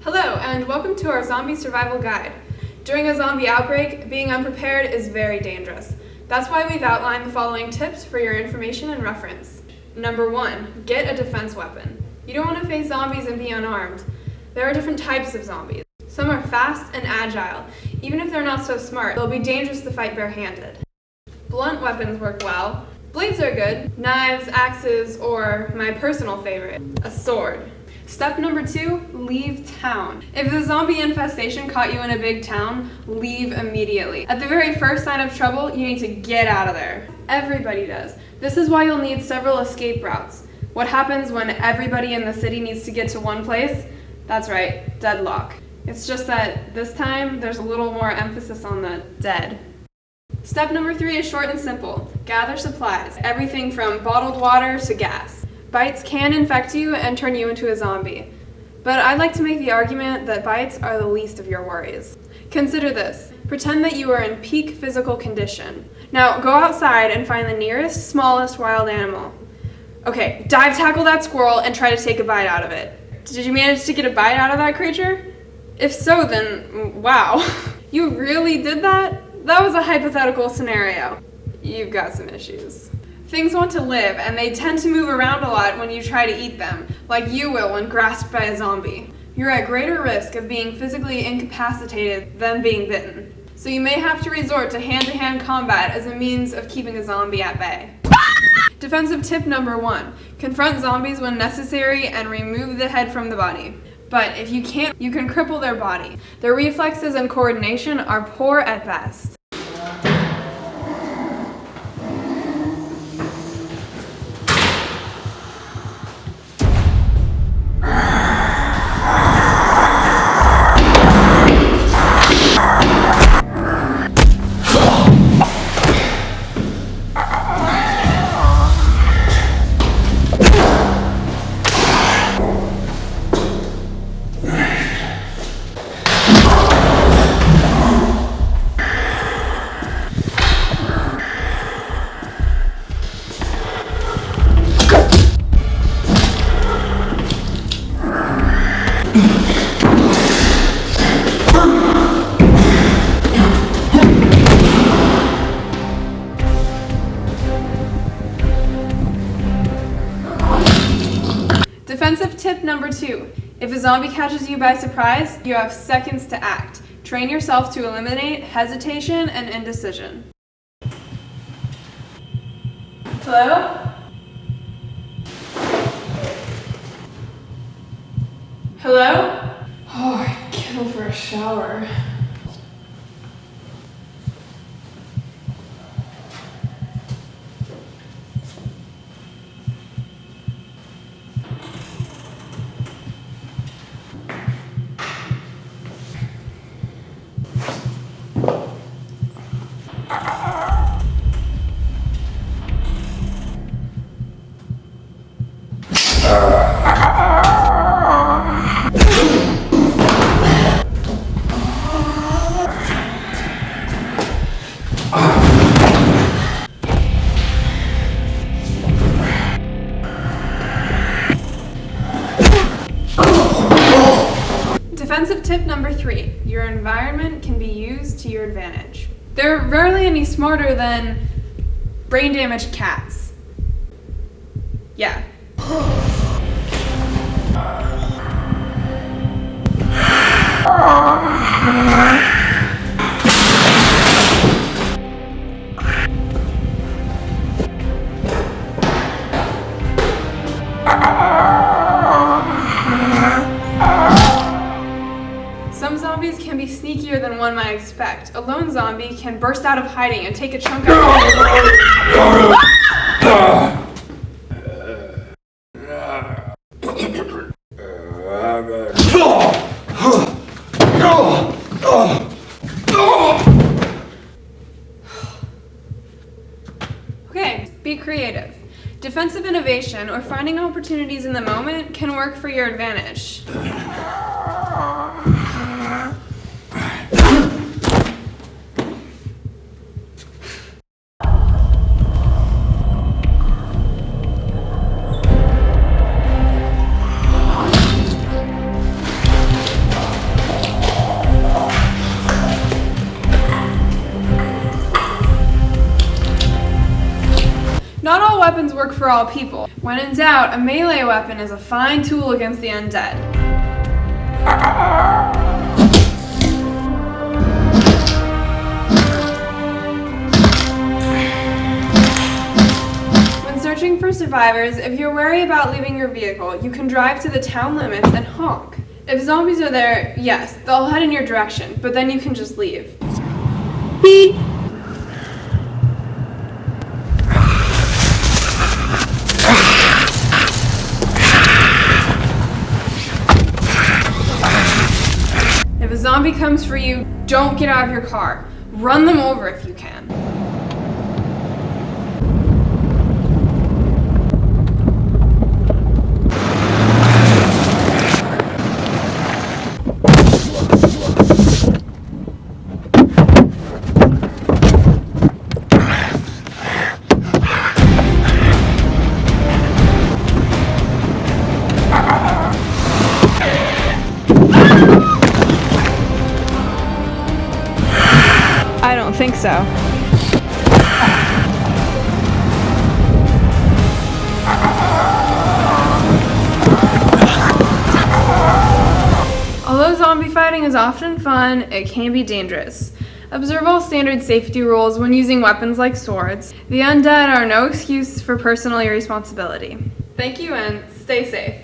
Hello, and welcome to our zombie survival guide. During a zombie outbreak, being unprepared is very dangerous. That's why we've outlined the following tips for your information and reference. Number 1, get a defense weapon. You don't want to face zombies and be unarmed. There are different types of zombies. Some are fast and agile. Even if they're not so smart, they'll be dangerous to fight barehanded. Blunt weapons work well. Blades are good. Knives, axes, or my personal favorite, a sword. Step number 2, leave town. If the zombie infestation caught you in a big town, leave immediately. At the very first sign of trouble, you need to get out of there. Everybody does. This is why you'll need several escape routes. What happens when everybody in the city needs to get to one place? That's right, deadlock. It's just that this time, there's a little more emphasis on the dead. Step number 3 is short and simple. Gather supplies. Everything from bottled water to gas. Bites can infect you and turn you into a zombie. But I'd like to make the argument that bites are the least of your worries. Consider this. Pretend that you are in peak physical condition. Now go outside and find the nearest, smallest wild animal. Okay, dive tackle that squirrel and try to take a bite out of it. Did you manage to get a bite out of that creature? If so, then wow. You really did that? That was a hypothetical scenario. You've got some issues. Things want to live, and they tend to move around a lot when you try to eat them, like you will when grasped by a zombie. You're at greater risk of being physically incapacitated than being bitten, so you may have to resort to hand-to-hand combat as a means of keeping a zombie at bay. Defensive tip number 1, confront zombies when necessary and remove the head from the body. But if you can't, you can cripple their body. Their reflexes and coordination are poor at best. Defensive tip number 2. If a zombie catches you by surprise, you have seconds to act. Train yourself to eliminate hesitation and indecision. Hello? Hello? Oh, I'd kill for a shower. Defensive tip number 3. Your environment can be used to your advantage. They're rarely any smarter than brain-damaged cats. Yeah. Some zombies can be sneakier than one might expect. A lone zombie can burst out of hiding and take a chunk out of Okay, be creative. Defensive innovation or finding opportunities in the moment can work for your advantage. weapons work for all people. When in doubt, a melee weapon is a fine tool against the undead. When searching for survivors, if you're wary about leaving your vehicle, you can drive to the town limits and honk. If zombies are there, yes, they'll head in your direction, but then you can just leave. Beep. If a zombie comes for you, don't get out of your car. Run them over if you can. I don't think so. Although zombie fighting is often fun, it can be dangerous. Observe all standard safety rules when using weapons like swords. The undead are no excuse for personal irresponsibility. Thank you and stay safe.